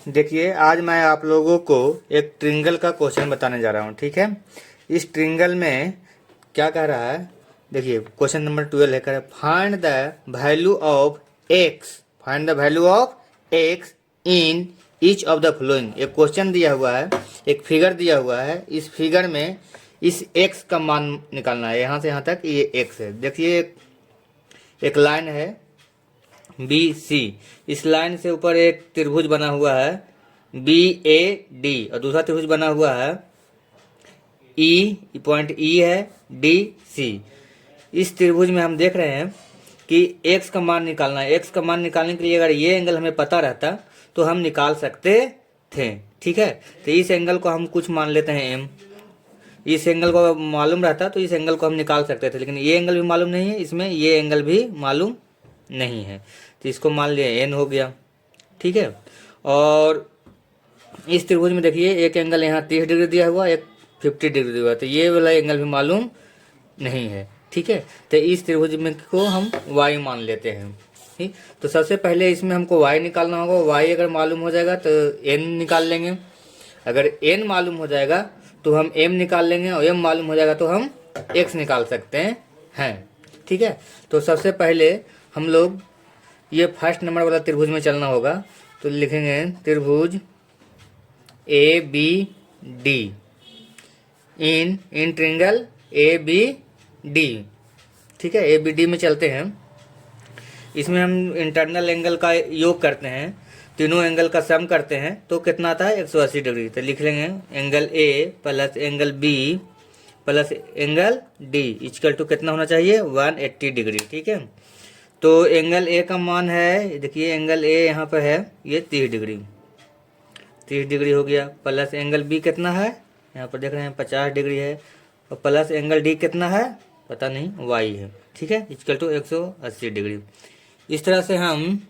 देखिए, आज मैं आप लोगों को एक ट्रिंगल का क्वेश्चन बताने जा रहा हूँ। ठीक है, इस ट्रिंगल में क्या कह रहा है, देखिए क्वेश्चन नंबर 12 है, कह रहा है find the value of x, find the value of x in each of the following. एक क्वेश्चन दिया हुआ है, एक फिगर दिया हुआ है, इस फिगर में इस एक्स का मान निकालना है, यहाँ से यहाँ तक ये एक्स है। देखिए एक लाइन है बी सी, इस लाइन से ऊपर एक त्रिभुज बना हुआ है बी ए डी, और दूसरा त्रिभुज बना हुआ है ई, पॉइंट ई है डी सी। इस त्रिभुज में हम देख रहे हैं कि एक्स का मान निकालना है। एक्स का मान निकालने के लिए अगर ये एंगल हमें पता रहता तो हम निकाल सकते थे। ठीक है, तो इस एंगल को हम कुछ मान लेते हैं एम। इस एंगल को मालूम रहता तो इस एंगल को हम निकाल सकते थे, लेकिन ये एंगल भी मालूम नहीं है, इसमें ये एंगल भी मालूम नहीं है, तो इसको मान लिया एन हो गया। ठीक है, और इस त्रिभुज में देखिए एक एंगल यहाँ 30 डिग्री दिया हुआ, एक 50 डिग्री दिया हुआ, तो ये वाला एंगल भी मालूम नहीं है। ठीक है, तो इस त्रिभुज में को हम y मान लेते हैं। ठीक, तो सबसे पहले इसमें हमको y निकालना होगा। y अगर मालूम हो जाएगा तो n निकाल लेंगे, अगर n मालूम हो जाएगा तो हम m निकाल लेंगे, और m मालूम हो जाएगा तो हम x निकाल सकते हैं। ठीक है, तो सबसे पहले हम लोग ये फर्स्ट नंबर वाला त्रिभुज में चलना होगा, तो लिखेंगे त्रिभुज A B D in triangle A B D. ठीक है, ए बी डी में चलते हैं। इसमें हम इंटरनल एंगल का योग करते हैं, तीनों एंगल का सम करते हैं, तो कितना आता है 180 डिग्री। तो लिख लेंगे angle A plus angle B plus angle D equal to कितना होना चाहिए 180 डिग्री। ठीक है, तो एंगल ए का मान है, देखिए एंगल ए यहाँ पर है ये 30 डिग्री, 30 डिग्री हो गया, प्लस एंगल बी कितना है यहाँ पर देख रहे हैं 50 डिग्री है, और प्लस एंगल डी कितना है पता नहीं वाई है। ठीक है, इक्वल टू 180 डिग्री। इस तरह से हम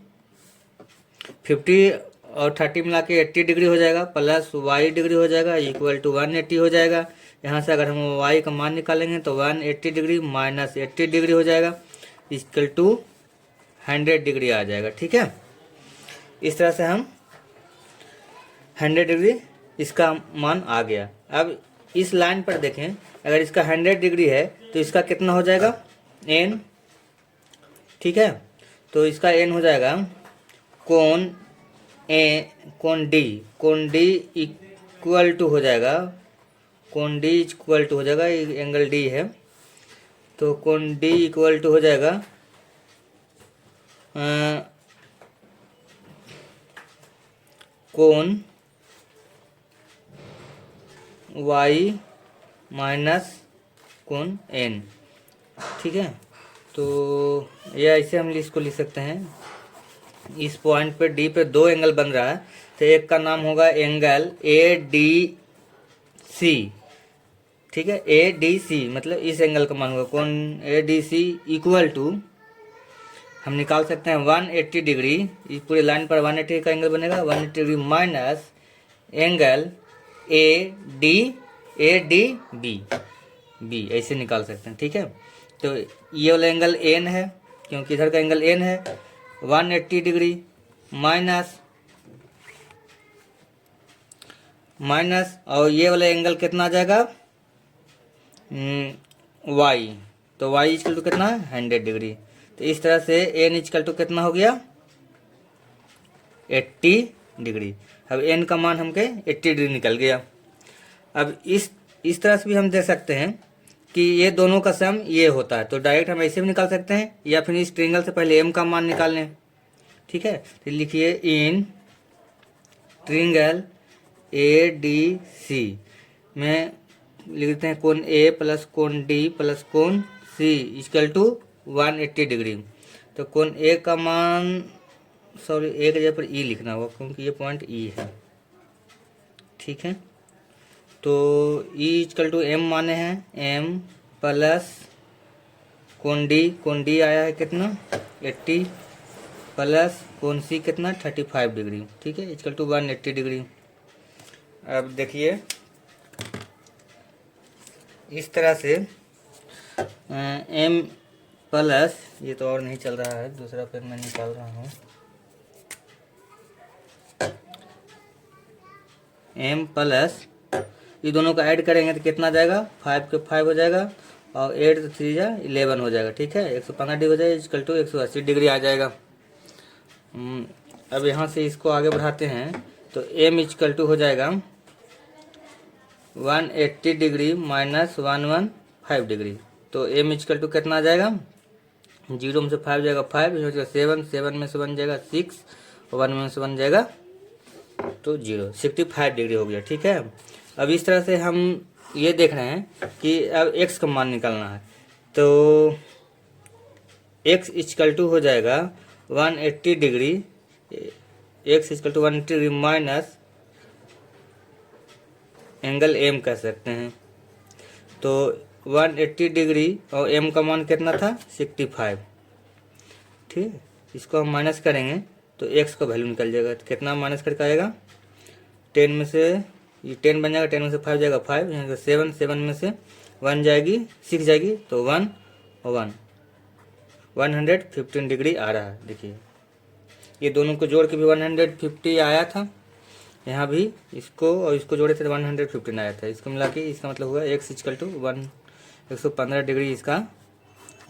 50 और 30 मिला के 80 डिग्री हो जाएगा, प्लस वाई डिग्री हो जाएगा, इक्वल टू 180 हो जाएगा। यहाँ से अगर हम वाई का मान निकालेंगे तो 180 डिग्री माइनस 80 डिग्री हो जाएगा, इक्वल टू 100 डिग्री आ जाएगा। ठीक है, इस तरह से हम 100 डिग्री इसका मान आ गया। अब इस लाइन पर देखें, अगर इसका 100 डिग्री है तो इसका कितना हो जाएगा एन। ठीक है, तो इसका एन हो जाएगा कोण डी इक्वल टू हो जाएगा, कोण डी इक्वल टू हो जाएगा, एंगल डी है तो कोण डी इक्वल टू हो जाएगा कोण y माइनस कोण n। ठीक है, तो ये ऐसे हम इसको लिख सकते हैं। इस पॉइंट पे डी पे दो एंगल बन रहा है, तो एक का नाम होगा एंगल ए डी सी। ठीक है, ए डी सी मतलब इस एंगल का मान होगा कोण A D C equal to, हम निकाल सकते हैं 180 डिग्री, इस पूरे लाइन पर 180 का एंगल बनेगा, 180 degree minus angle A D B ऐसे निकाल सकते हैं। ठीक है, तो ये वाला एंगल एन है, क्योंकि इधर का एंगल एन है, 180 डिग्री माइनस और ये वाला एंगल कितना आ जाएगा वाई, तो वाई इक्वल टू कितना है 100 डिग्री। तो इस तरह से एन इक्वल टू कितना हो गया 80 डिग्री। अब एन का मान हमके 80 डिग्री निकल गया। अब इस तरह से भी हम देख सकते हैं कि ये दोनों का सम ये होता है, तो डायरेक्ट हम ऐसे भी निकाल सकते हैं, या फिर इस ट्रिंगल से पहले एम का मान निकाल लें। ठीक है, तो लिखिए इन ट्रिंगल ए डी सी में लिख देते हैं कोण ए प्लस कोण डी प्लस कोण सी इक्वल टू 180 डिग्री। तो कोण ए का मान, सॉरी ए के जगह पर ई लिखना होगा क्योंकि ये पॉइंट ई है। ठीक है, तो ई इक्वल टू एम माने हैं एम प्लस कोण डी आया है कितना 80 प्लस कोण सी कितना 35 डिग्री। ठीक है, इक्वल टू 180 डिग्री। अब देखिए इस तरह से एम प्लस, ये तो और नहीं चल रहा है, दूसरा पेन मैं निकाल रहा हूँ। एम प्लस ये दोनों का ऐड करेंगे तो कितना जाएगा, 5 के 5 हो जाएगा और 8 तो 3 जा 11 हो जाएगा। ठीक है, 115 डिग्री हो जाएगा इक्वल टू 180 डिग्री आ जाएगा। अब यहाँ से इसको आगे बढ़ाते हैं तो एम इक्वल टू हो जाएगा 180 डिग्री माइनस 115 डिग्री। तो एम इक्वल टू कितना आ जाएगा, 0 में से 5 जाएगा 5, 7, 7 में से 1 जाएगा 6 और 1 में से 1 जाएगा तो 0, 65 डिग्री हो गया। ठीक है, अब इस तरह से हम ये देख रहे हैं कि अब x का मान निकालना है। तो x इक्वल टू हो जाएगा 180 degree, x equal to 180 degree minus angle m कह सकते हैं। तो 180 डिग्री और m का मान कितना था 65। ठीक, इसको हम माइनस करेंगे तो x का वैल्यू निकल जाएगा। तो कितना माइनस करके आएगा, 10 में से ये 10 बन जाएगा, 10 में से 5 जाएगा 5, यहाँ से 7, 7 में से 1 जाएगी 6 जाएगी तो 1 और 1 115 डिग्री आ रहा है। देखिए ये दोनों को जोड़ के भी 150 आया था, यहाँ भी इसको और इसको जोड़े थे तो 115 आया था। इसको मिला के इसका मतलब हुआ x इक्वल टू 115 डिग्री इसका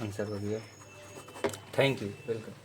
आंसर हो गया। Thank you, welcome.